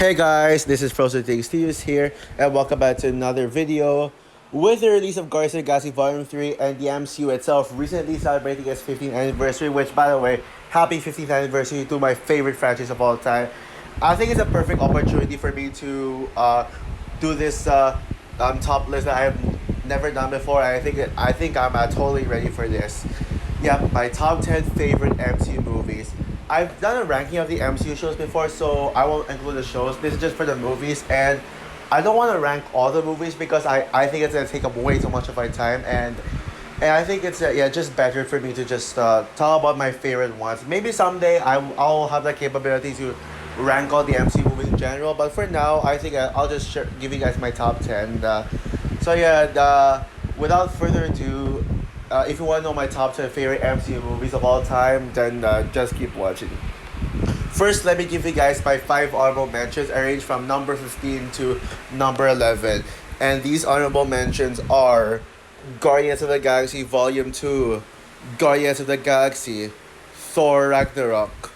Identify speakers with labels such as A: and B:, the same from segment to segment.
A: Hey guys, this is Frozen Things Studios here, and welcome back to another video. With the release of Guardians of the Galaxy Volume 3 and the MCU itself recently celebrating its 15th anniversary, which, by the way, happy 15th anniversary to my favorite franchise of all time. I think it's a perfect opportunity for me to do this top list that I have never done before. I think I'm totally ready for this. Yeah, my top 10 favorite MCU movies. I've done a ranking of the MCU shows before, so I won't include the shows. This is just for the movies, and I don't want to rank all the movies because I think it's gonna take up way too much of my time, and I think it's just better for me to just talk about my favorite ones. Maybe someday I'll have the capability to rank all the MCU movies in general, but for now I think I'll just give you guys my top 10. Without further ado, if you want to know my top 10 favorite MCU movies of all time, then just keep watching. First, let me give you guys my 5 honorable mentions arranged from number 15 to number 11. And these honorable mentions are Guardians of the Galaxy Volume 2, Guardians of the Galaxy, Thor Ragnarok,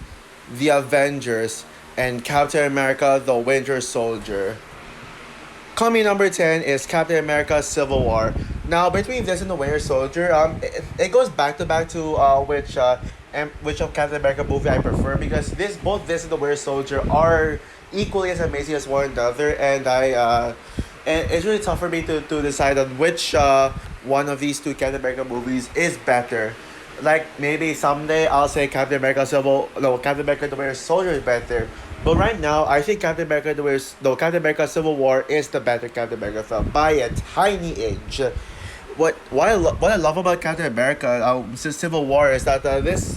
A: The Avengers, and Captain America the Winter Soldier. Coming number 10 is Captain America Civil War. Now, between this and the Winter Soldier, it goes back to back to which of Captain America movie I prefer, because both this and the Winter Soldier are equally as amazing as one another, and it's really tough for me to decide on which one of these two Captain America movies is better. Like, maybe someday I'll say Captain America the Winter Soldier is better. But right now, I think Captain America Civil War is the better Captain America film by a tiny inch. What I love about Captain America Civil War is that this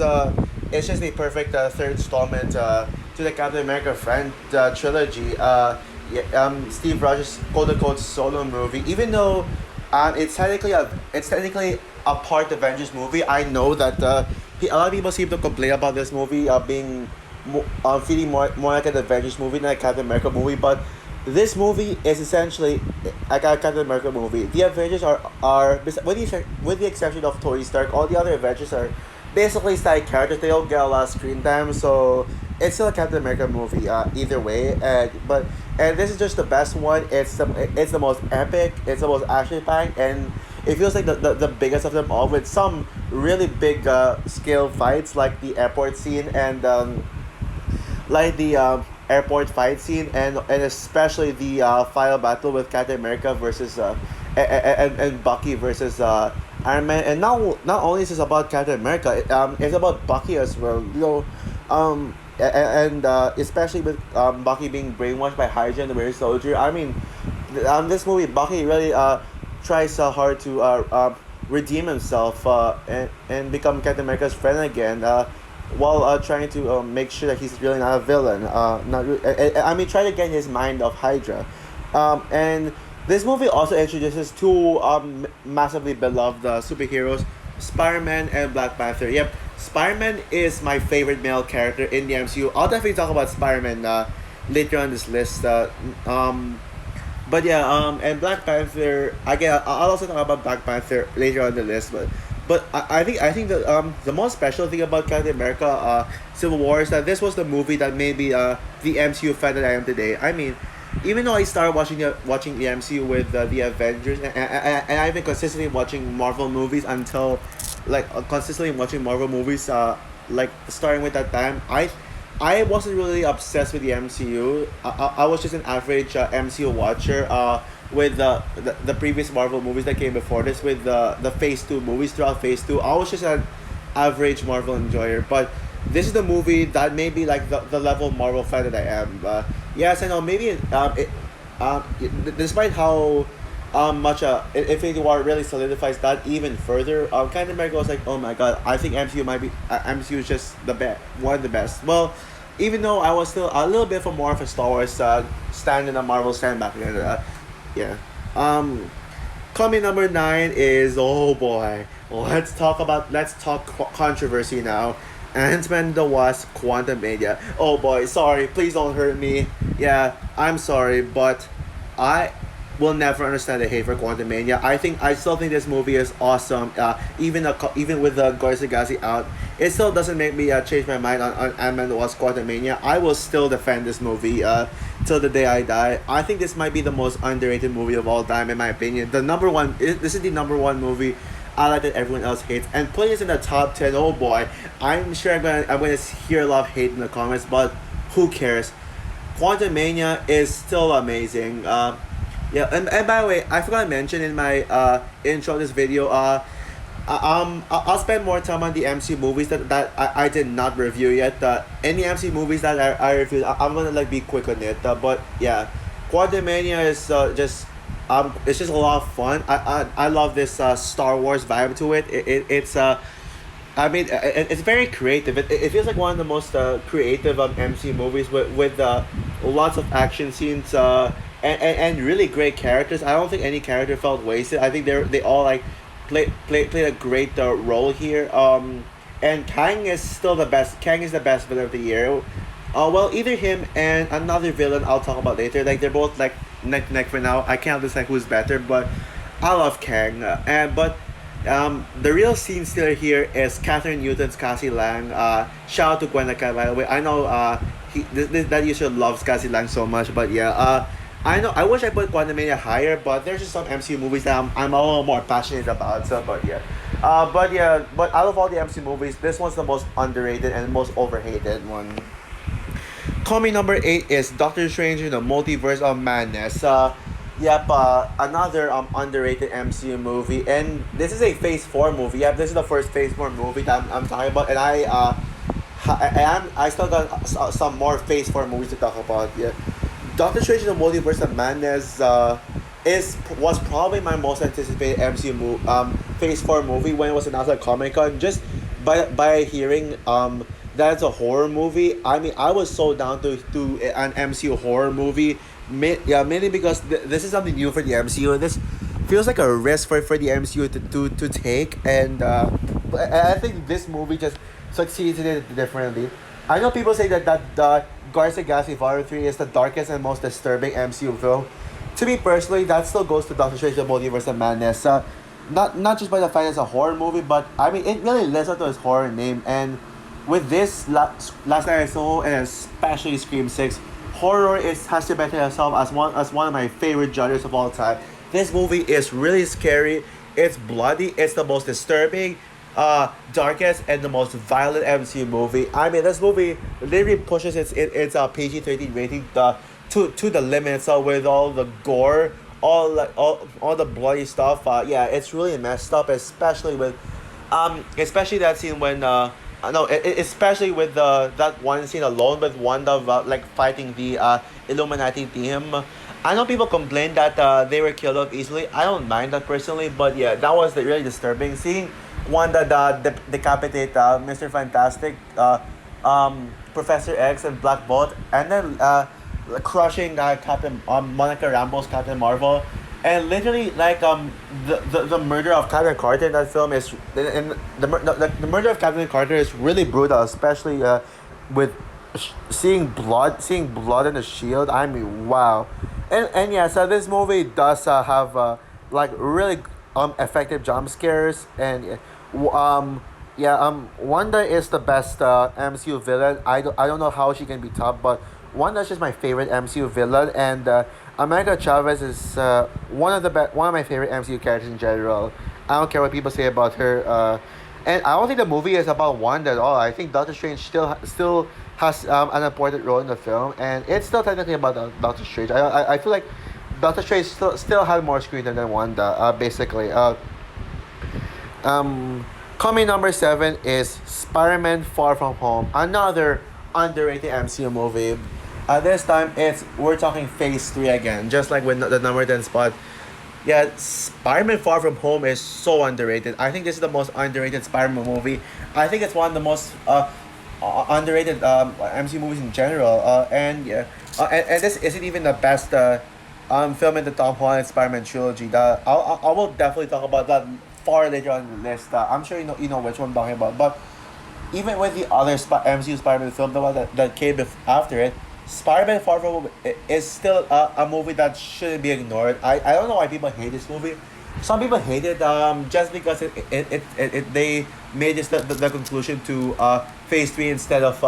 A: is just a perfect third installment to the Captain America trilogy. Steve Rogers' quote unquote solo movie. Even though it's technically a part Avengers movie, I know that a lot of people seem to complain about this movie being feeling more like an Avengers movie than a Captain America movie, but this movie is essentially like a Captain America movie. The Avengers are with the exception of Tony Stark, all the other Avengers are basically side characters. They don't get a lot of screen time, so it's still a Captain America movie either way. And this is just the best one. It's the most epic. It's the most action packed, and it feels like the biggest of them all, with some really big scale fights like the airport scene and airport fight scene, and especially the final battle with Captain America versus and Bucky versus Iron Man. And not only is this about Captain America, it's about Bucky as well. Especially with Bucky being brainwashed by Hydra and the Winter Soldier. I mean, this movie Bucky really tries hard to redeem himself and become Captain America's friend again. While trying to make sure that he's really not a villain. Try to get his mind off Hydra. And this movie also introduces two massively beloved superheroes, Spider-Man and Black Panther. Yep, Spider-Man is my favorite male character in the MCU. I'll definitely talk about Spider-Man later on this list. And Black Panther, I'll also talk about Black Panther later on the list, but I think that the most special thing about Captain America Civil War is that this was the movie that made me the MCU fan that I am today. I mean, even though I started watching the MCU with the Avengers, and I've been consistently watching Marvel movies until starting with that time, I wasn't really obsessed with the MCU. I was just an average MCU watcher with the previous Marvel movies that came before this, with the Phase 2 movies. Throughout Phase 2, I was just an average Marvel enjoyer. But this is the movie that made me like the level of Marvel fan that I am. Yes, I know, maybe despite how much Infinity War really solidifies that even further, Captain America was like, oh my god, I think MCU is just one of the best. Well, even though I was still a little bit more of a Star Wars stand in a Marvel stand back then. Yeah. Coming number 9 is, oh boy, let's talk controversy now. Ant-Man the Wasp Quantumania. Oh boy, sorry, please don't hurt me. Yeah, I'm sorry, but I will never understand the hate for Quantumania. I still think this movie is awesome. Even with the Guardians of the Galaxy out, it still doesn't make me change my mind on Ant-Man the Wasp Quantumania. I will still defend this movie. till the day I die. I think this might be the most underrated movie of all time, in my opinion. The number one. This is the number one movie I like that everyone else hates. And putting this in the top 10, oh boy, I'm sure I'm gonna hear a lot of hate in the comments, but who cares? Quantum Mania is still amazing. Yeah, and by the way, I forgot to mention in my intro to this video. I'll spend more time on the MC movies that I did not review yet. Any MC movies that I reviewed, I'm gonna like be quick on it. But yeah, Quantumania is it's just a lot of fun. I love this Star Wars vibe to it. It's I mean, it's very creative. It feels like one of the most creative MC movies with lots of action scenes and really great characters. I don't think any character felt wasted. I think they all like played a great role here. And Kang is still the best. Kang is the best villain of the year. Well, either him and another villain I'll talk about later. Like they're both like neck to neck for now. I can't decide who's better, but I love Kang. And but the real scene stealer here is Catherine Newton's Cassie Lang. Shout out to Gwenaka, by the way. I know that user loves Cassie Lang so much, but yeah. I know. I wish I put Quantumania higher, but there's just some MCU movies that I'm a little more passionate about. So, but yeah, but out of all the MCU movies, this one's the most underrated and most overhated one. Coming number 8 is Doctor Strange in the Multiverse of Madness. Yep, another underrated MCU movie, and this is a Phase 4 movie. Yep, this is the first Phase 4 movie that I'm talking about, and I still got some more Phase 4 movies to talk about. Yeah. Doctor Strange in the Multiverse of Madness was probably my most anticipated Phase 4 movie when it was announced at Comic Con. Just by hearing that it's a horror movie, I mean I was so down to do an MCU horror movie. Mainly because this is something new for the MCU. This feels like a risk for the MCU to take, and I think this movie just succeeds in it differently. I know people say that Guardians of the Galaxy Volume 3 is the darkest and most disturbing MCU film. To me personally, that still goes to Doctor Strange: The Multiverse of Madness. Not just by the fact it's a horror movie, but I mean it really lives up to its horror name. And with this last night I saw, and especially Scream 6, horror has to better itself as one of my favorite genres of all time. This movie is really scary. It's bloody. It's the most disturbing, darkest, and the most violent MCU movie. I mean, this movie literally pushes its PG-13 rating to the limit. So with all the gore, all the bloody stuff, yeah, it's really messed up. Especially that scene when no, especially with that one scene alone with Wanda like fighting the Illuminati team. I know people complain that they were killed off easily. I don't mind that personally, but yeah, that was the really disturbing scene. Wanda decapitate Mr. Fantastic, Professor X, and Black Bolt, and then crushing Captain Monica Rambeau's Captain Marvel. And literally, like the murder of Captain Carter in that film is, and the murder of Captain Carter is really brutal, especially with seeing blood in the shield. I mean, wow, and yeah, so this movie does have like really effective jump scares, and Wanda is the best MCU villain. I don't know how she can be topped, but Wanda's just my favorite MCU villain, and America Chavez is one of my favorite MCU characters in general. I don't care what people say about her, and I don't think the movie is about Wanda at all. I think Doctor Strange still has an important role in the film, and it's still technically about Doctor Strange. I feel like Doctor Strange still had more screen time than Wanda. Basically, coming number 7 is Spider-Man: Far From Home, another underrated MCU movie. This time we're talking Phase 3 again, just like with the number 10 spot. Yeah, Spider-Man: Far From Home is so underrated. I think this is the most underrated Spider-Man movie. I think it's one of the most underrated MCU movies in general. And yeah, and this isn't even the best film in the Tom Holland Spider-Man trilogy. I will definitely talk about that far later on in the list. I'm sure you know which one I'm talking about. But even with the other MCU Spider-Man film, the one that came after it, Spider-Man: Far From Home is still a movie that shouldn't be ignored. I don't know why people hate this movie. Some people hate it just because they made this the conclusion to Phase 3 instead of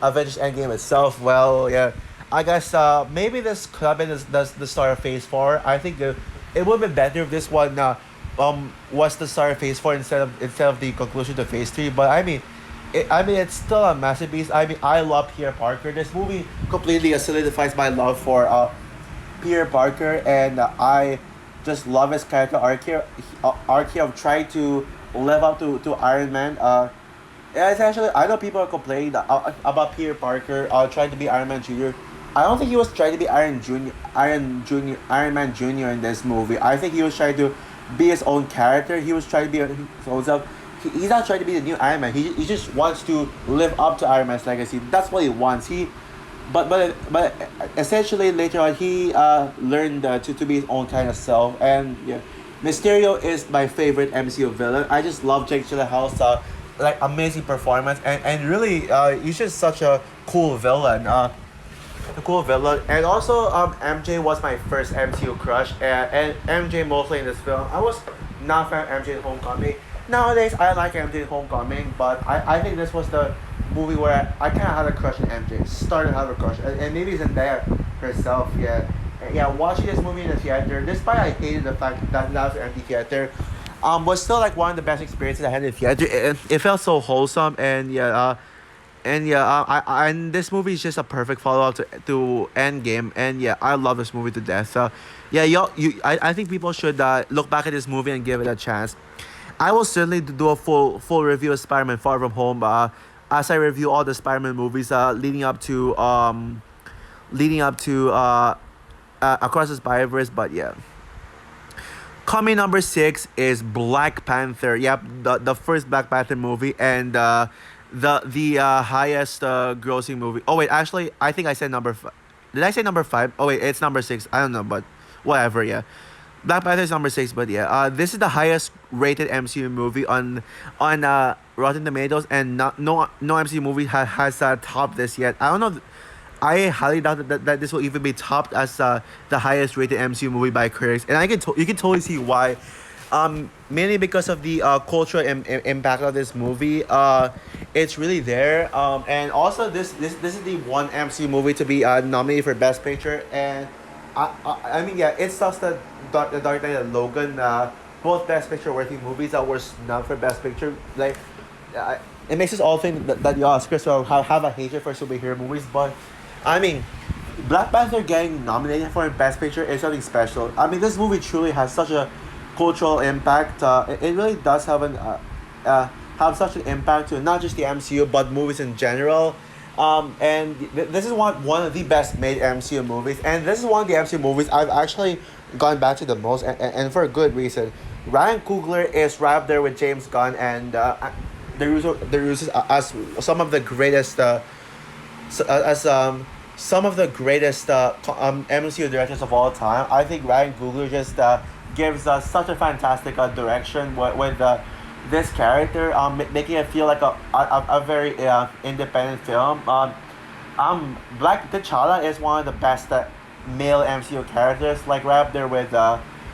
A: Avengers Endgame itself. Well, yeah, I guess maybe this could have been the start of Phase Four. I think it would have been better if this one was the start of Phase Four instead of the conclusion to Phase Three. But I mean it's still a masterpiece. I mean I love Peter Parker. This movie completely solidifies my love for Peter Parker, and I just love his character arc here of trying to live up to Iron Man. Yeah, it's actually I know people are complaining about Peter Parker trying to be Iron Man Junior. I don't think he was trying to be Iron Man Junior in this movie. I think he was trying to be his own character. He was trying to be his own self. He's not trying to be the new Iron Man. He just wants to live up to Iron Man's legacy. That's what he wants. But essentially later on he learned to be his own kind of self, and yeah, Mysterio is my favorite MCU villain. I just love Jake Gyllenhaal's like amazing performance, and really he's just such a cool villain. A cool villain, and also MJ was my first MCU crush, and MJ mostly in this film. I was not a fan of MJ in Homecoming. Nowadays I like MJ in Homecoming, but I think this was the movie where I kind of had a crush on MJ. Started to have a crush, and maybe Zendaya herself. Yeah, and yeah. Watching this movie in the theater, despite I hated the fact that that was an empty theater, was still like one of the best experiences I had in the theater. It felt so wholesome, and yeah, and this movie is just a perfect follow up to Endgame, and yeah, I love this movie to death. So, yeah, I think people should look back at this movie and give it a chance. I will certainly do a full review of Spider-Man Far From Home. As I review all the Spider-Man movies, leading up to Across the Spider-Verse. But yeah, coming number six is Black Panther. Yep, the first Black Panther movie, and the highest grossing movie. Oh wait, actually, I think I said number five. Did I say number five? Oh wait, it's number six. I don't know, but whatever. Yeah, Black Panther is number six. But yeah, this is the highest rated MCU movie on Rotten Tomatoes, and no MCU movie has topped this yet. I don't know. I highly doubt that this will even be topped as the highest rated MCU movie by critics, and you can totally see why. Mainly because of the cultural impact of this movie. It's really there. And also this is the one MCU movie to be nominated for Best Picture, and I mean yeah, it sucks that the Dark Knight and Logan, both Best Picture worthy movies that were snubbed for Best Picture. Like, it makes us all think that the Oscars will have a hatred for superhero movies, but I mean, Black Panther getting nominated for Best Picture is something special. I mean, this movie truly has such a cultural impact. It really does have such an impact to not just the MCU but movies in general. And this is one of the best made MCU movies, and this is one of the MCU movies I've actually gone back to the most, and for a good reason. Ryan Coogler is right up there with James Gunn and the Russos as some of the greatest some of the greatest MCU directors of all time. I think Ryan Coogler just gives us such a fantastic direction with this character, making it feel like a very independent film. Black T'Challa is one of the best male MCU characters, like right up there with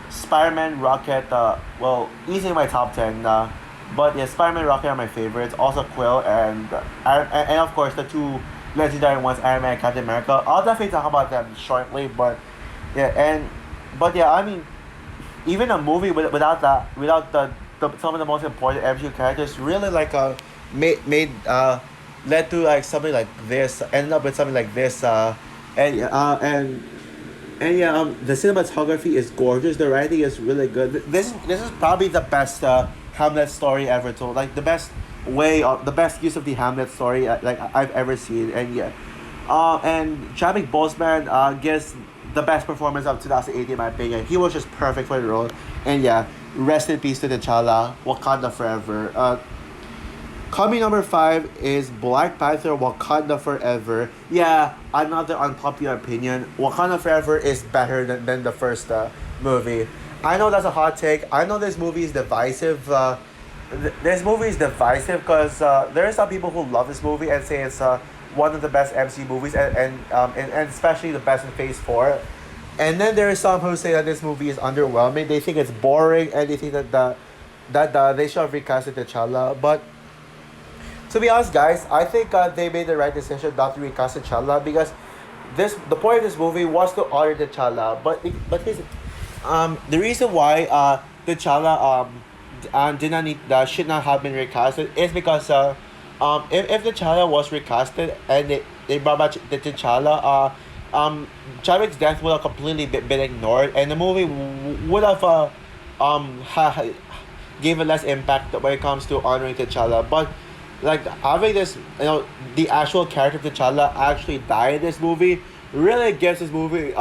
A: Spider-Man, Rocket. Well, easily my top 10. But yeah, Spider-Man, Rocket are my favorites. Also Quill and of course the two legendary ones, Iron Man and Captain America. I'll definitely talk about them shortly. But yeah, I mean, even a movie without the some of the most important MCU characters really like made led to like something like this, ended up with something like this, and yeah, the cinematography is gorgeous. The writing is really good. This is probably the best Hamlet story ever told. Like the best use of the Hamlet story like I've ever seen. And yeah, and Chadwick Boseman gives the best performance of 2018 in my opinion. He was just perfect for the role. And yeah, rest in peace to T'Challa. Wakanda forever. Coming number 5 is Black Panther Wakanda Forever. Yeah, another unpopular opinion. Wakanda Forever is better than the first movie. I know that's a hot take. I know this movie is divisive. This movie is divisive because there are some people who love this movie and say it's one of the best MC movies and especially the best in Phase 4. And then there are some who say that this movie is underwhelming. They think it's boring and they think that they should have recasted T'Challa. But to be honest, guys, I think they made the right decision not to recast T'Challa because this the point of this movie was to honor T'Challa, but his the reason why T'Challa did not need should not have been recasted is because if T'Challa was recasted and they brought back the T'Challa Chadwick's death would have completely been ignored and the movie would have given less impact when it comes to honoring T'Challa, but like having this the actual character of T'Challa actually die in this movie really gives this movie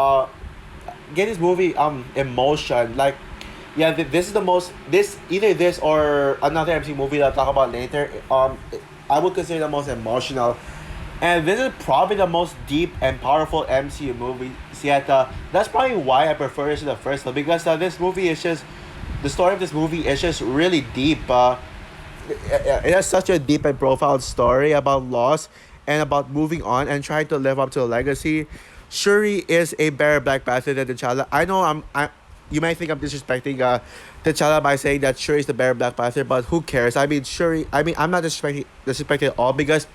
A: emotion. Like yeah, this is the most this either this or another MC movie that I'll talk about later. I would consider the most emotional, and this is probably the most deep and powerful MCU movie yet. That's probably why I prefer it to the first one because this movie is just the story of this movie is just really deep. It has such a deep and profound story about loss and about moving on and trying to live up to a legacy. Shuri is a better Black Panther than T'Challa. I know you might think I'm disrespecting T'Challa by saying that Shuri is the better Black Panther, but who cares? I mean Shuri. I mean I'm not disrespecting at all because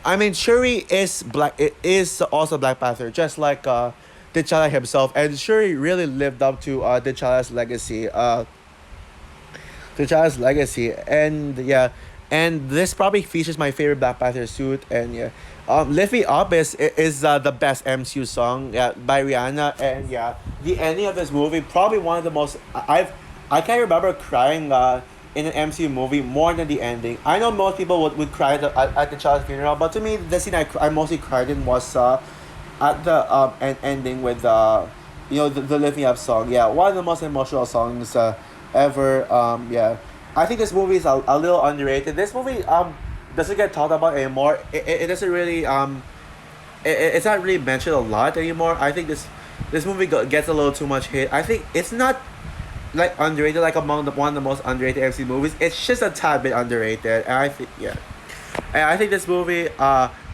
A: I mean Shuri is black. It is also Black Panther, just like T'Challa himself, and Shuri really lived up to T'Challa's legacy. T'Challa's legacy, and yeah, and this probably features my favorite Black Panther suit, and yeah, "Lift Me Up" is the best MCU song, yeah, by Rihanna, and yeah, the ending of this movie probably one of the most I can't remember crying in an MCU movie more than the ending. I know most people would cry at the child's funeral, but to me the scene I mostly cried in was at the ending with the "Lift Me Up" song. Yeah, one of the most emotional songs ever. Yeah, I think this movie is a little underrated. This movie doesn't get talked about anymore. It doesn't really it's not really mentioned a lot anymore. I think this movie gets a little too much hate. I think it's not like underrated like among one of the most underrated MC movies. It's just a tad bit underrated, and I think yeah, and I think this movie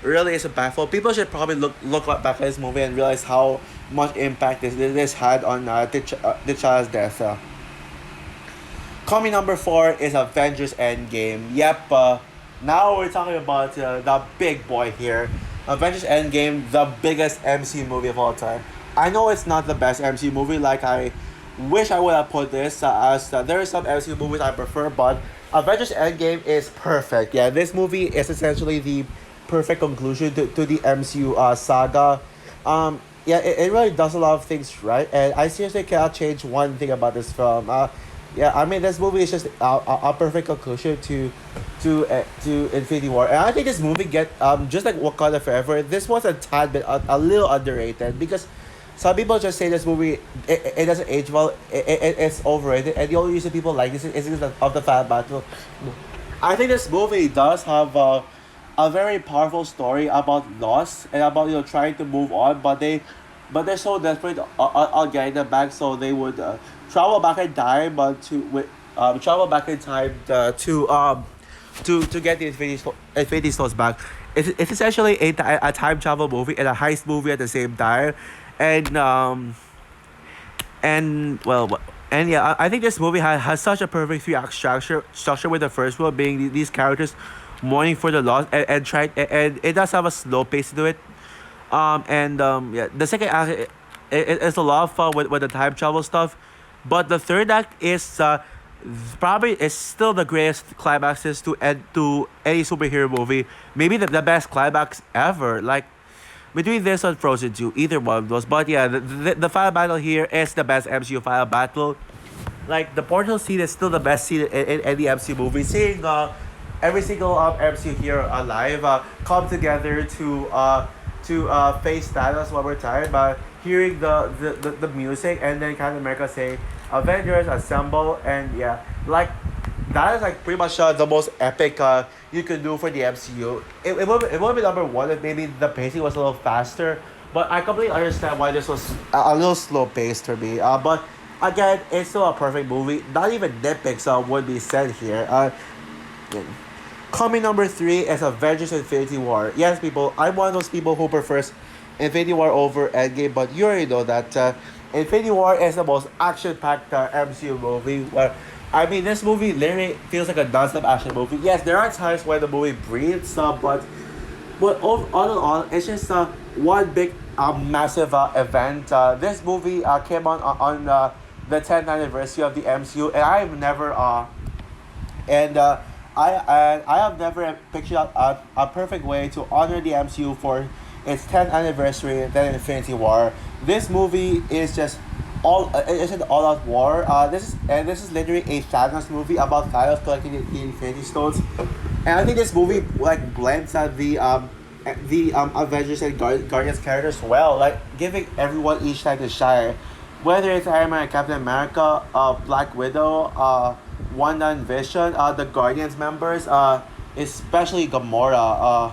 A: really is impactful. People should probably look back at this movie and realize how much impact this had on T'Challa's death. Coming number 4 is Avengers Endgame. Yep, now we're talking about the big boy here. Avengers Endgame, the biggest MCU movie of all time. I know it's not the best MCU movie, like I wish I would have put this as there are some MCU movies I prefer, but Avengers Endgame is perfect. Yeah, this movie is essentially the perfect conclusion to the MCU saga. Yeah, it really does a lot of things right, and I seriously cannot change one thing about this film. Yeah, I mean this movie is just a perfect conclusion to Infinity War, and I think this movie get just like Wakanda Forever. This was a tad bit a little underrated because some people just say this movie it doesn't age well. It's overrated, and the only reason people like this is because of the fan battle. I think this movie does have a very powerful story about loss and about trying to move on, but they're so desperate on getting them back, so they would travel back in time, travel back in time to get the Infinity Stones back. It's essentially a time travel movie and a heist movie at the same time, and well. And yeah, I think this movie has such a perfect three-act structure with the first one being these characters mourning for the loss and it does have a slow pace to it. Yeah, the second act it's a lot of fun with the time travel stuff, but the third act is probably is still the greatest climaxes to end to any superhero movie. Maybe the best climax ever. Like between this and Frozen 2, either one of those. But yeah, the final battle here is the best MCU final battle. Like the portal scene is still the best scene in any MCU movie. Seeing every single MCU here alive come together to face Thanos one more time. Hearing the music and then Captain America say Avengers assemble, and yeah, like that is like pretty much the most epic you could do for the MCU. It would be number one if maybe the pacing was a little faster, but I completely understand why this was a little slow paced for me. But again, it's still a perfect movie. Not even nitpicks would be said here. Coming number 3 is Avengers Infinity War. Yes, people, I'm one of those people who prefers Infinity War over Endgame, but you already know that Infinity War is the most action-packed MCU movie. Where I mean, this movie literally feels like a non-stop action movie. Yes, there are times when the movie breathes, but all in all, it's just one big a massive event. This movie came on the 10th anniversary of the MCU, and I've never and I have never pictured out a perfect way to honor the MCU for its 10th anniversary than Infinity War. This movie is just it's an all out war. This is literally a Thanos movie about Thanos collecting the Infinity Stones, and I think this movie like blends the Avengers and Guardians characters well, like giving everyone each time to shine. Whether it's Iron Man, Captain America, Black Widow, Wanda and Vision, the Guardians members, especially Gamora,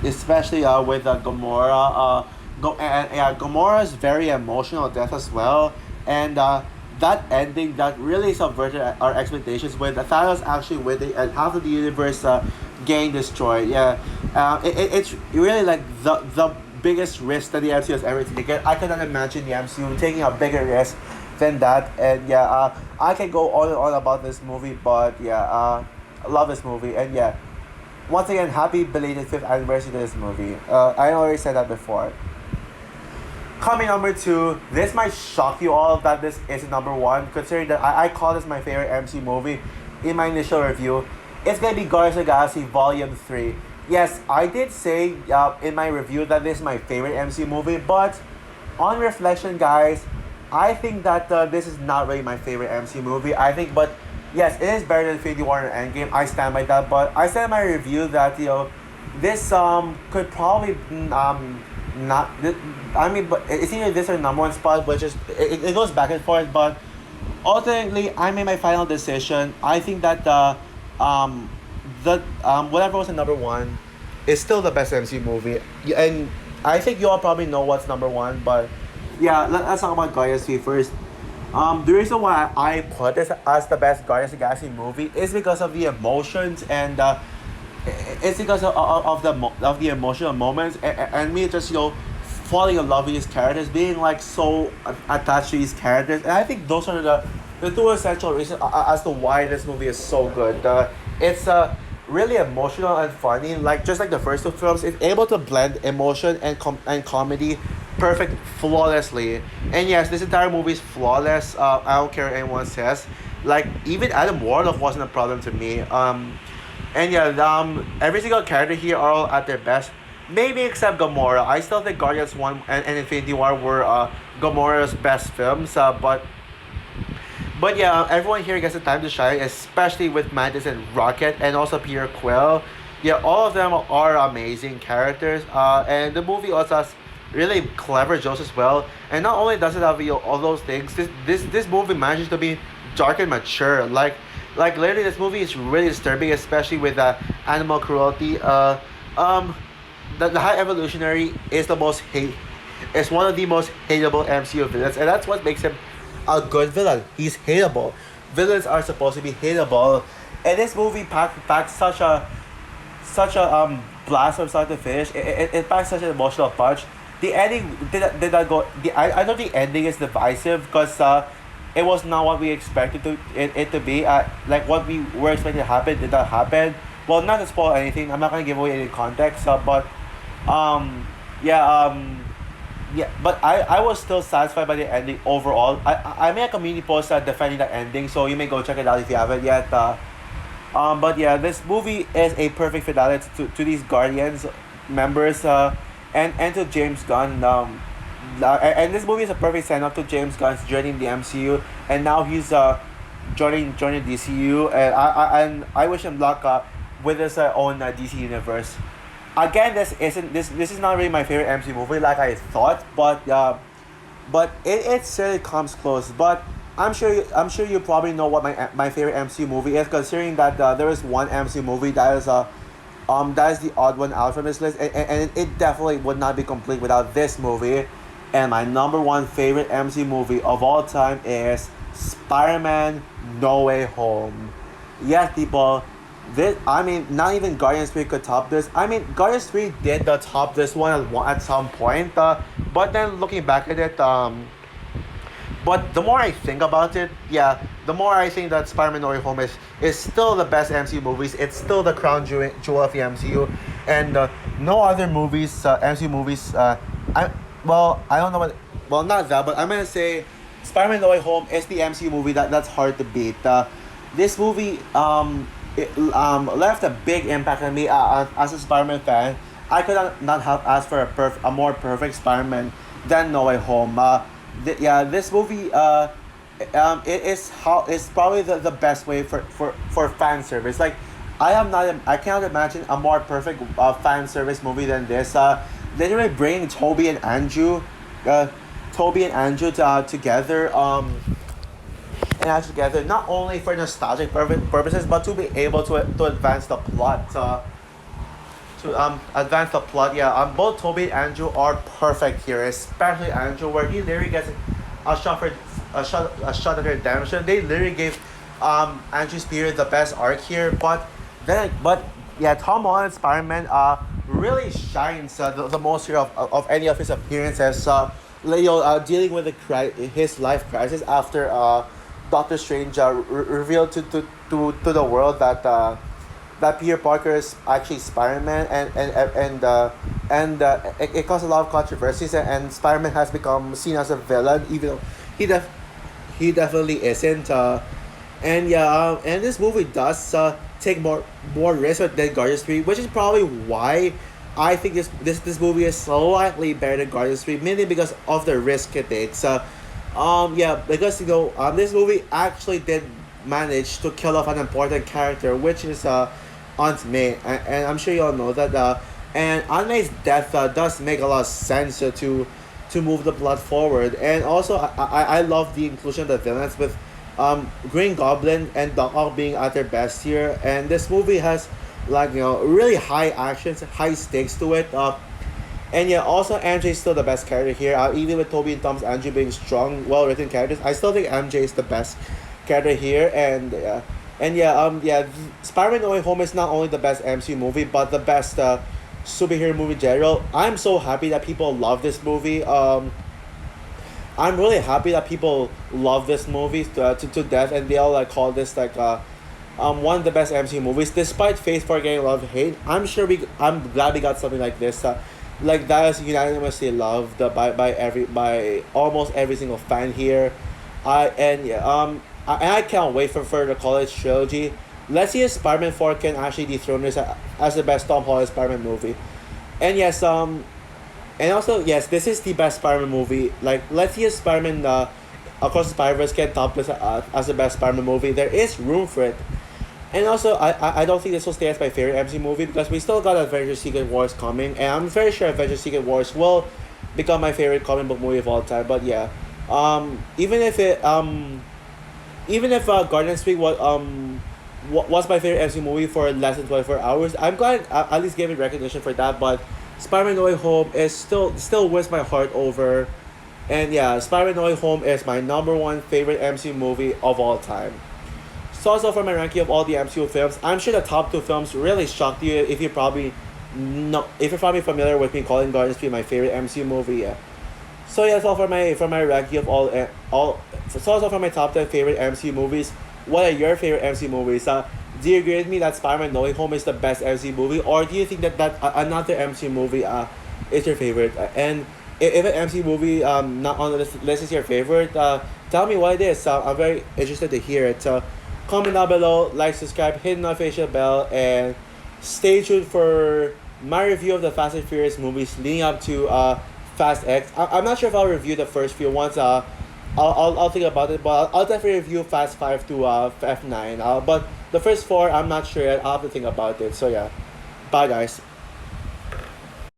A: especially with Gamora. Gamora's very emotional death as well, and that ending that really subverted our expectations when Thanos actually winning and half of the universe getting destroyed. Yeah, it's really like the biggest risk that the MCU has ever taken. I cannot imagine the MCU taking a bigger risk than that. And yeah, I can go on and on about this movie, but yeah, I love this movie. And yeah, once again, happy belated 5th anniversary to this movie. I already said that before. Coming number 2, this might shock you all that this is number 1, considering that I call this my favorite MC movie in my initial review. It's gonna be Guardians of the Galaxy Volume 3. Yes, I did say in my review that this is my favorite MC movie, but on reflection, guys, I think that this is not really my favorite MC movie. I think, but yes, it is better than Infinity War and Endgame. I stand by that, but I said in my review that this could probably not. I mean, but it's either this or number 1 spot, which is it goes back and forth. But ultimately, I made my final decision. I think that whatever was the number 1 is still the best MC movie, and I think you all probably know what's number 1. But yeah, let's talk about Guardians 3 first. The reason why I put this as the best Guardians of the Galaxy movie is because of the emotions and it's because of the emotional moments and me just falling in love with these characters, being like so attached to these characters, and I think those are the 2 essential reasons as to why this movie is so good. It's really emotional and funny, like just like the first 2 films. It's able to blend emotion and comedy flawlessly. And yes, this entire movie is flawless. I don't care what anyone says. Like even Adam Warlock wasn't a problem to me. And yeah, every single character here are all at their best. Maybe except Gamora. I still think Guardians 1 and Infinity War were Gamora's best films. But yeah, everyone here gets the time to shine, especially with Mantis and Rocket, and also Peter Quill. Yeah, all of them are amazing characters. And the movie also has really clever jokes as well. And not only does it have all those things, this movie manages to be dark and mature. Like literally, this movie is really disturbing, especially with animal cruelty. The High Evolutionary is is one of the most hateable MCU villains, and that's what makes him a good villain. He's hateable. Villains are supposed to be hateable, and this movie packs such a blast from start to finish. It packs such an emotional punch. The ending did not go. I know the ending is divisive because it was not what we expected it to be. Like what we were expecting to happen did not happen. Well, not to spoil anything, I'm not gonna give away any context. But but I was still satisfied by the ending overall. I made a community post defending the ending, so you may go check it out if you haven't yet. But yeah, this movie is a perfect finale to these Guardians members and to James Gunn. And this movie is a perfect send up to James Gunn's journey in the MCU, and now he's joining DCU, and I wish him luck with his own DC universe. Again, this is not really my favorite MC movie like I thought, but it certainly comes close. But I'm sure you probably know what my favorite MC movie is, considering that there is one MC movie that is the odd one out from this list, and it definitely would not be complete without this movie. And my number 1 favorite MC movie of all time is Spider-Man No Way Home. Yes, people. Not even Guardians 3 could top this. Guardians 3 did top this one at some point. But then looking back at it, but the more I think about it, yeah, the more I think that Spider-Man No Way Home is still the best MCU movies. It's still the crown jewel of the MCU. And no other movies, MCU movies. I don't know what. Well, not that, but I'm gonna say, Spider-Man: No Way Home is the MCU movie that's hard to beat. This movie left a big impact on me as a Spider-Man fan. I could not help ask for a more perfect Spider-Man than No Way Home. Yeah, this movie it is how it's probably the best way for fan service. Like, I cannot imagine a more perfect fan service movie than this. Literally bringing uh, Toby and Andrew together and act together, not only for nostalgic purposes, but to be able to advance the plot. To advance the plot, yeah. Both Toby and Andrew are perfect here, especially Andrew, where he literally gets a shot for a shot at redemption. They literally gave Andrew's period the best arc here, but yeah, Tom Holland's Spider-Man really shines the most here of any of his appearances. Dealing with his life crisis after Doctor Strange revealed to the world that Peter Parker is actually Spider-Man, and it caused a lot of controversies, and Spider-Man has become seen as a villain, even though he def- he definitely isn't. And this movie does take more risk than Guardians 3, which is probably why I think this movie is slightly better than Guardians 3, mainly because of the risk it takes. Yeah, because this movie actually did manage to kill off an important character, which is Aunt May, and I'm sure you all know that. And Aunt May's death does make a lot of sense to move the plot forward, and also I love the inclusion of the villains with Green Goblin and Doc Ock being at their best here, and this movie has really high actions, high stakes to it. And yeah, also MJ is still the best character here. Even with Toby and Tom's Andrew being strong, well written characters, I still think MJ is the best character here. Spider-Man: No Way Home is not only the best MCU movie, but the best superhero movie in general. I'm so happy that people love this movie. I'm really happy that people love this movie to death, and they all call this one of the best MCU movies, despite Phase 4 getting a lot of hate. I'm glad we got something like this. That is unanimously loved by almost every single fan here. I can't wait for the college trilogy. Let's see if Spider-Man 4 can actually dethrone this as the best Tom Holland Spider-Man movie. And yes, and also yes, this is the best Spider-Man movie. Let's see if Spider-Man Across the Spider-Verse can top this as the best Spider-Man movie. There is room for it. And also, I don't think this will stay as my favorite MC movie, because we still got Avengers Secret Wars coming, and I'm very sure Avengers Secret Wars will become my favorite comic book movie of all time. But yeah, even if Guardians 3 was my favorite MC movie for less than 24 hours, I'm glad I at least gave it recognition for that. But Spider-Man: No Way Home is still wins my heart over, and yeah, Spider-Man: No Way Home is my number one favorite MC movie of all time. So also for my ranking of all the MCU films, I'm sure the top two films really shocked you if if you're probably familiar with me calling Guardians 3 my favorite MCU movie. Yeah. So yeah, that's all for my ranking of all. So also for my top 10 favorite MCU movies. What are your favorite MCU movies? Do you agree with me that Spider-Man: No Way Home is the best MCU movie, or do you think that another MCU movie is your favorite? And if an MCU movie not on the list is your favorite, tell me what it is. I'm very interested to hear it. So comment down below, like, subscribe, hit the notification bell, and stay tuned for my review of the Fast and Furious movies leading up to Fast X. I'm not sure if I'll review the first few ones. I'll think about it, but I'll definitely review Fast 5 to F9. But the first four, I'm not sure yet. I'll have to think about it. So yeah, bye guys.